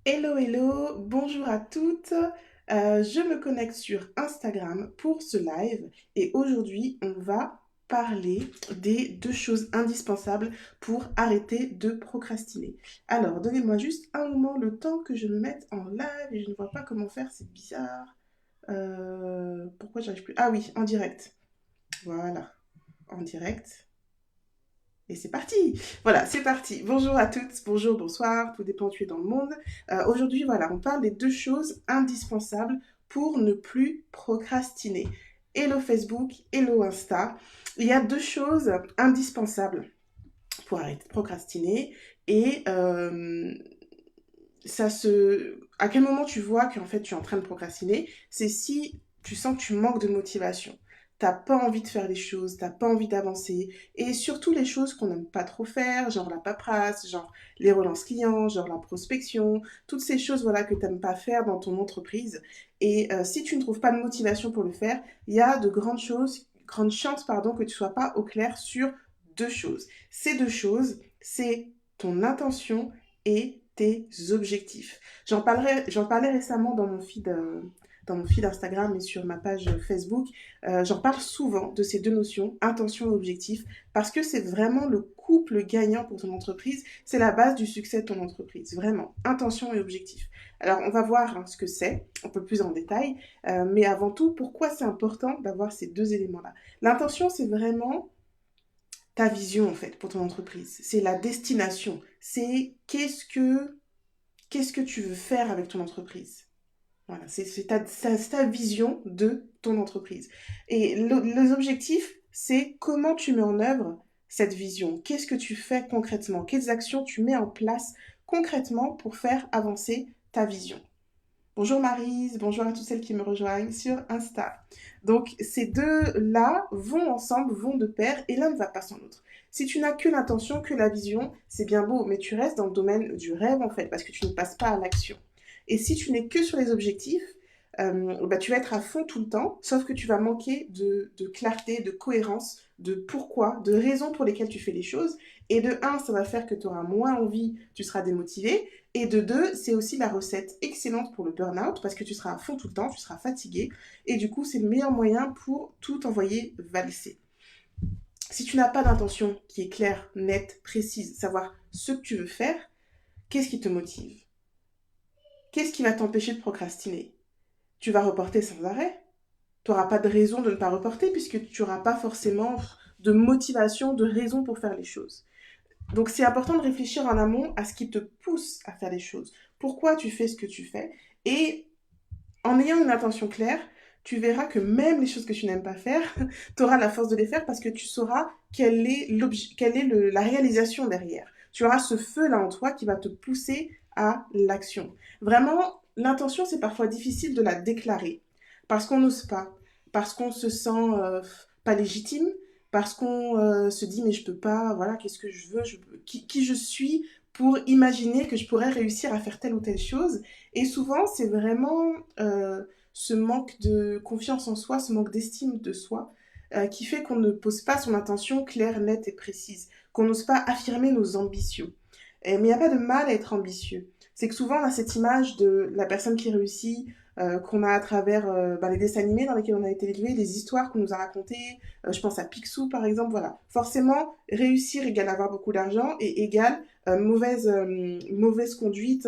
Hello, hello, bonjour à toutes. Je me connecte sur Instagram pour ce live et aujourd'hui, on va parler des deux choses indispensables pour arrêter de procrastiner. Alors, donnez-moi juste un moment, le temps que je me mette en live et je ne vois pas comment faire, c'est bizarre. Pourquoi j'arrive plus? Ah oui, en direct. Voilà, en direct. Et c'est parti. Voilà, c'est parti. Bonjour à toutes, bonjour, bonsoir, tout dépend où tu es dans le monde. Aujourd'hui, voilà, on parle des deux choses indispensables pour ne plus procrastiner. Hello Facebook, hello Insta. Il y a deux choses indispensables pour arrêter de procrastiner. Et à quel moment tu vois qu'en fait tu es en train de procrastiner, c'est si tu sens que tu manques de motivation. T'as pas envie de faire les choses, t'as pas envie d'avancer, et surtout les choses qu'on n'aime pas trop faire, genre la paperasse, genre les relances clients, genre la prospection, toutes ces choses voilà que t'aimes pas faire dans ton entreprise. Et si tu ne trouves pas de motivation pour le faire, il y a de grandes chances pardon que tu sois pas au clair sur deux choses. Ces deux choses, c'est ton intention et tes objectifs. J'en parlais récemment dans mon feed Instagram et sur ma page Facebook. J'en parle souvent de ces deux notions, intention et objectif, parce que c'est vraiment le couple gagnant pour ton entreprise. C'est la base du succès de ton entreprise, vraiment, intention et objectif. Alors, on va voir ce que c'est, un peu plus en détail, mais avant tout, pourquoi c'est important d'avoir ces deux éléments-là. L'intention, c'est vraiment ta vision en fait pour ton entreprise. C'est la destination. C'est qu'est-ce que tu veux faire avec ton entreprise. Voilà, c'est ta vision de ton entreprise. Et les objectifs, c'est comment tu mets en œuvre cette vision. Qu'est-ce que tu fais concrètement? Quelles actions tu mets en place concrètement pour faire avancer ta vision? Bonjour Maryse, bonjour à toutes celles qui me rejoignent sur Insta. Donc ces deux-là vont ensemble, vont de pair, et l'un ne va pas sans l'autre. Si tu n'as que l'intention, que la vision, c'est bien beau, mais tu restes dans le domaine du rêve en fait, parce que tu ne passes pas à l'action. Et si tu n'es que sur les objectifs, tu vas être à fond tout le temps, sauf que tu vas manquer de clarté, de cohérence, de pourquoi, de raisons pour lesquelles tu fais les choses. Et de un, ça va faire que tu auras moins envie, tu seras démotivé. Et de deux, c'est aussi la recette excellente pour le burn-out parce que tu seras à fond tout le temps, tu seras fatigué. Et du coup, c'est le meilleur moyen pour tout envoyer valser. Si tu n'as pas d'intention qui est claire, nette, précise, savoir ce que tu veux faire, qu'est-ce qui te motive? Qu'est-ce qui va t'empêcher de procrastiner? Tu vas reporter sans arrêt. Tu n'auras pas de raison de ne pas reporter puisque tu n'auras pas forcément de motivation, de raison pour faire les choses. Donc c'est important de réfléchir en amont à ce qui te pousse à faire les choses. Pourquoi tu fais ce que tu fais? Et en ayant une intention claire, tu verras que même les choses que tu n'aimes pas faire, tu auras la force de les faire parce que tu sauras la réalisation derrière. Tu auras ce feu-là en toi qui va te pousser à l'action. Vraiment, l'intention, c'est parfois difficile de la déclarer parce qu'on n'ose pas, parce qu'on se sent pas légitime, parce qu'on se dit mais je peux pas, voilà, qu'est-ce que je veux, qui je suis pour imaginer que je pourrais réussir à faire telle ou telle chose. Et souvent, c'est vraiment ce manque de confiance en soi, ce manque d'estime de soi, qui fait qu'on ne pose pas son intention claire, nette et précise, qu'on n'ose pas affirmer nos ambitions. Mais il n'y a pas de mal à être ambitieux. C'est que souvent, on a cette image de la personne qui réussit, qu'on a à travers les dessins animés dans lesquels on a été élevé, les histoires qu'on nous a racontées. Je pense à Picsou, par exemple. Voilà. Forcément, réussir égale avoir beaucoup d'argent et égale mauvaise conduite,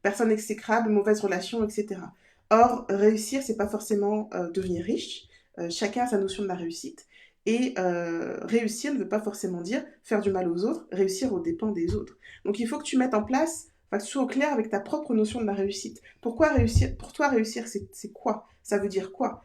personne exécrable, mauvaise relation, etc. Or, réussir, c'est pas forcément devenir riche. Chacun a sa notion de la réussite. Et réussir ne veut pas forcément dire faire du mal aux autres, réussir aux dépens des autres. Donc il faut que tu mettes en place, que tu sois au clair avec ta propre notion de la réussite. Pourquoi réussir? Pour toi, réussir, c'est quoi? Ça veut dire quoi?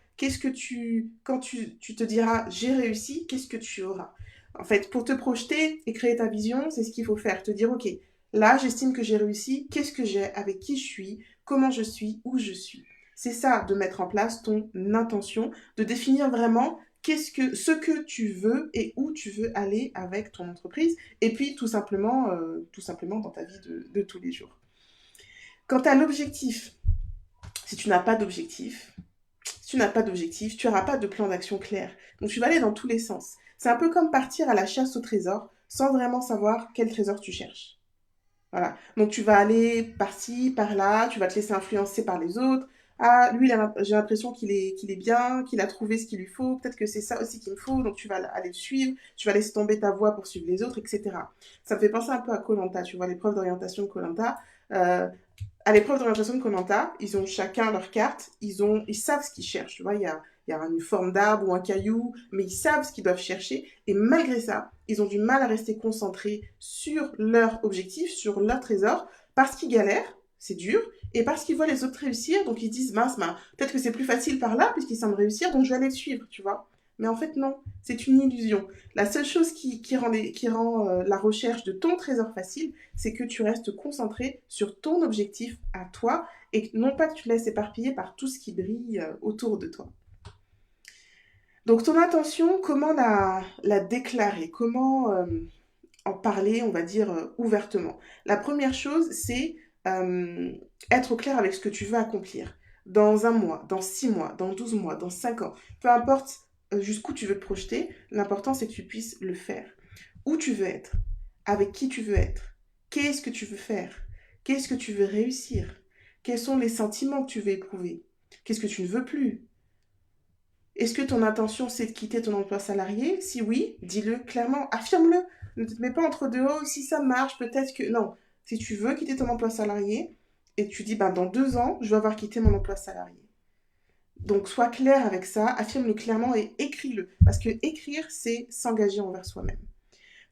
Quand tu te diras j'ai réussi, qu'est-ce que tu auras? En fait, pour te projeter et créer ta vision, c'est ce qu'il faut faire. Te dire, ok, là, j'estime que j'ai réussi, qu'est-ce que j'ai, avec qui je suis, comment je suis, où je suis. C'est ça, de mettre en place ton intention, de définir vraiment ce que tu veux et où tu veux aller avec ton entreprise, et puis tout simplement dans ta vie de tous les jours. Quant à l'objectif, si tu n'as pas d'objectif, tu n'auras pas de plan d'action clair. Donc tu vas aller dans tous les sens. C'est un peu comme partir à la chasse au trésor sans vraiment savoir quel trésor tu cherches. Voilà. Donc tu vas aller par-ci, par-là, tu vas te laisser influencer par les autres. Ah, lui, j'ai l'impression qu'il est bien, qu'il a trouvé ce qu'il lui faut. Peut-être que c'est ça aussi qu'il me faut. Donc tu vas aller le suivre. Tu vas laisser tomber ta voie pour suivre les autres, etc. Ça me fait penser un peu à koh, tu vois, l'épreuve d'orientation de koh. À l'épreuve d'orientation de koh, ils ont chacun leur carte. Ils savent ce qu'ils cherchent. Tu vois, il y a une forme d'arbre ou un caillou, mais ils savent ce qu'ils doivent chercher. Et malgré ça, ils ont du mal à rester concentrés sur leur objectif, sur leur trésor, parce qu'ils galèrent, c'est dur, et parce qu'ils voient les autres réussir, donc ils disent, mince, peut-être que c'est plus facile par là, puisqu'ils semblent réussir, donc je vais aller le suivre, tu vois. Mais en fait, non, c'est une illusion. La seule chose qui rend la recherche de ton trésor facile, c'est que tu restes concentré sur ton objectif à toi, et non pas que tu te laisses éparpiller par tout ce qui brille autour de toi. Donc ton intention, comment la déclarer? Comment en parler, on va dire, ouvertement? La première chose, c'est euh, être au clair avec ce que tu veux accomplir. Dans un mois, dans 6 mois, dans 12 mois, dans 5 ans. Peu importe jusqu'où tu veux te projeter, l'important c'est que tu puisses le faire. Où tu veux être? Avec qui tu veux être? Qu'est-ce que tu veux faire? Qu'est-ce que tu veux réussir? Quels sont les sentiments que tu veux éprouver? Qu'est-ce que tu ne veux plus? Est-ce que ton intention, c'est de quitter ton emploi salarié? Si oui, dis-le clairement, affirme-le. Ne te mets pas entre deux, oh, si ça marche, peut-être que... Non, si tu veux quitter ton emploi salarié, et tu dis, ben, dans 2 ans, je vais avoir quitté mon emploi salarié. Donc, sois clair avec ça, affirme-le clairement et écris-le. Parce que écrire, c'est s'engager envers soi-même.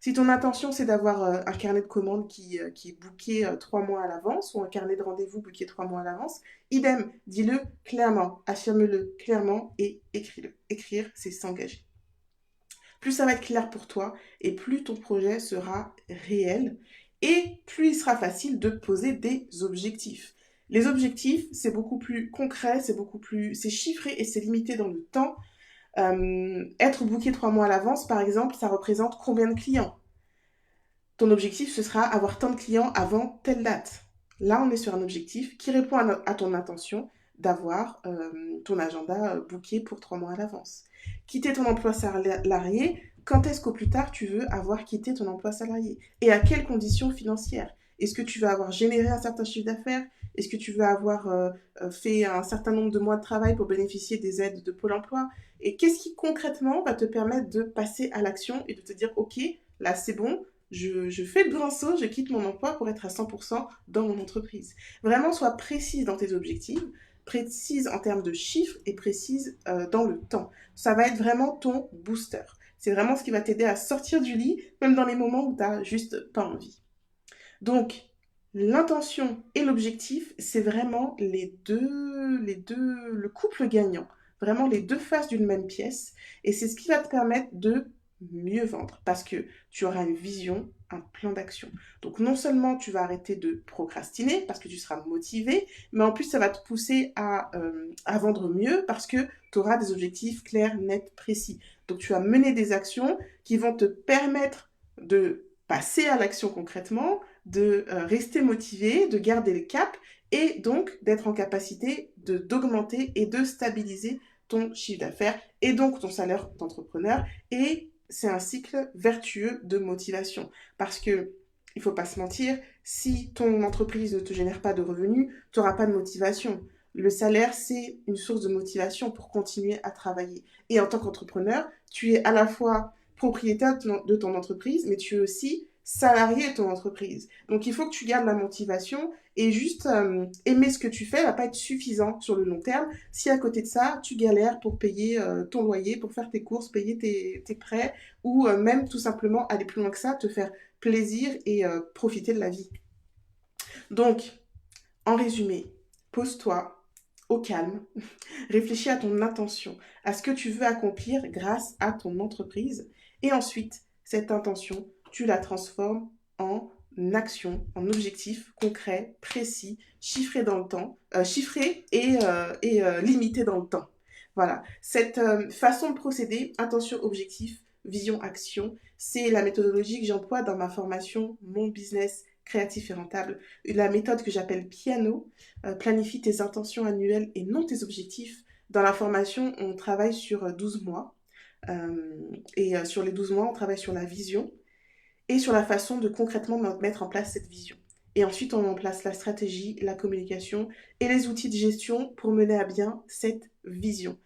Si ton intention, c'est d'avoir un carnet de commandes qui est booké 3 mois à l'avance ou un carnet de rendez-vous booké 3 mois à l'avance, idem, dis-le clairement, affirme-le clairement et écris-le. Écrire, c'est s'engager. Plus ça va être clair pour toi et plus ton projet sera réel et plus il sera facile de poser des objectifs. Les objectifs, c'est beaucoup plus concret, c'est chiffré et c'est limité dans le temps. Être booké 3 mois à l'avance, par exemple, ça représente combien de clients? Ton objectif, ce sera avoir tant de clients avant telle date. Là, on est sur un objectif qui répond à ton intention d'avoir ton agenda booké pour 3 mois à l'avance. Quitter ton emploi salarié, quand est-ce qu'au plus tard tu veux avoir quitté ton emploi salarié? Et à quelles conditions financières? Est-ce que tu veux avoir généré un certain chiffre d'affaires? Est-ce que tu veux avoir fait un certain nombre de mois de travail pour bénéficier des aides de Pôle emploi? Et qu'est-ce qui concrètement va te permettre de passer à l'action et de te dire, ok, là c'est bon, je fais le grand saut, je quitte mon emploi pour être à 100% dans mon entreprise. Vraiment, sois précise dans tes objectifs, précise en termes de chiffres et précise dans le temps. Ça va être vraiment ton booster. C'est vraiment ce qui va t'aider à sortir du lit, même dans les moments où tu n'as juste pas envie. Donc, l'intention et l'objectif, c'est vraiment le couple gagnant. Vraiment les deux faces d'une même pièce. Et c'est ce qui va te permettre de mieux vendre parce que tu auras une vision, un plan d'action. Donc non seulement tu vas arrêter de procrastiner parce que tu seras motivé, mais en plus ça va te pousser à vendre mieux parce que tu auras des objectifs clairs, nets, précis. Donc tu vas mener des actions qui vont te permettre de passer à l'action concrètement, de rester motivé, de garder le cap et donc d'être en capacité d'augmenter et de stabiliser ton chiffre d'affaires et donc ton salaire d'entrepreneur. Et c'est un cycle vertueux de motivation parce que il faut pas se mentir, si ton entreprise ne te génère pas de revenus, tu n'auras pas de motivation. Le salaire, c'est une source de motivation pour continuer à travailler. Et en tant qu'entrepreneur, tu es à la fois propriétaire de ton entreprise, mais tu es aussi salarié de ton entreprise. Donc il faut que tu gardes la motivation et juste aimer ce que tu fais va pas être suffisant sur le long terme si à côté de ça, tu galères pour payer ton loyer, pour faire tes courses, payer tes prêts ou même tout simplement aller plus loin que ça, te faire plaisir et profiter de la vie. Donc, en résumé, pose-toi au calme, réfléchis à ton intention, à ce que tu veux accomplir grâce à ton entreprise et ensuite, cette intention, tu la transformes en action, en objectif concret, précis, chiffré dans le temps, chiffré et limité dans le temps. Voilà, cette façon de procéder, intention, objectif, vision, action, c'est la méthodologie que j'emploie dans ma formation Mon business créatif et rentable, la méthode que j'appelle Piano, planifie tes intentions annuelles et non tes objectifs. Dans la formation, on travaille sur 12 mois. Et sur les 12 mois, on travaille sur la vision et sur la façon de concrètement mettre en place cette vision. Et ensuite, on met en place la stratégie, la communication et les outils de gestion pour mener à bien cette vision.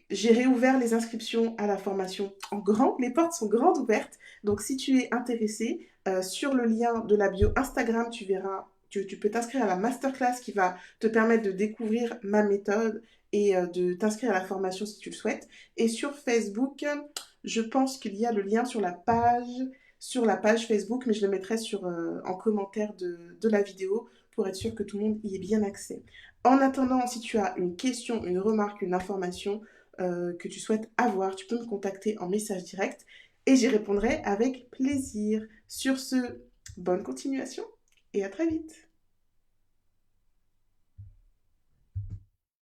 J'ai réouvert les inscriptions à la formation en grand. Les portes sont grandes ouvertes. Donc, si tu es intéressé, sur le lien de la bio Instagram, tu verras, tu peux t'inscrire à la masterclass qui va te permettre de découvrir ma méthode et de t'inscrire à la formation si tu le souhaites. Et sur Facebook, je pense qu'il y a le lien sur la page Facebook, mais je le mettrai en commentaire de la vidéo pour être sûr que tout le monde y ait bien accès. En attendant, si tu as une question, une remarque, une information, que tu souhaites avoir, tu peux me contacter en message direct et j'y répondrai avec plaisir. Sur ce, bonne continuation et à très vite.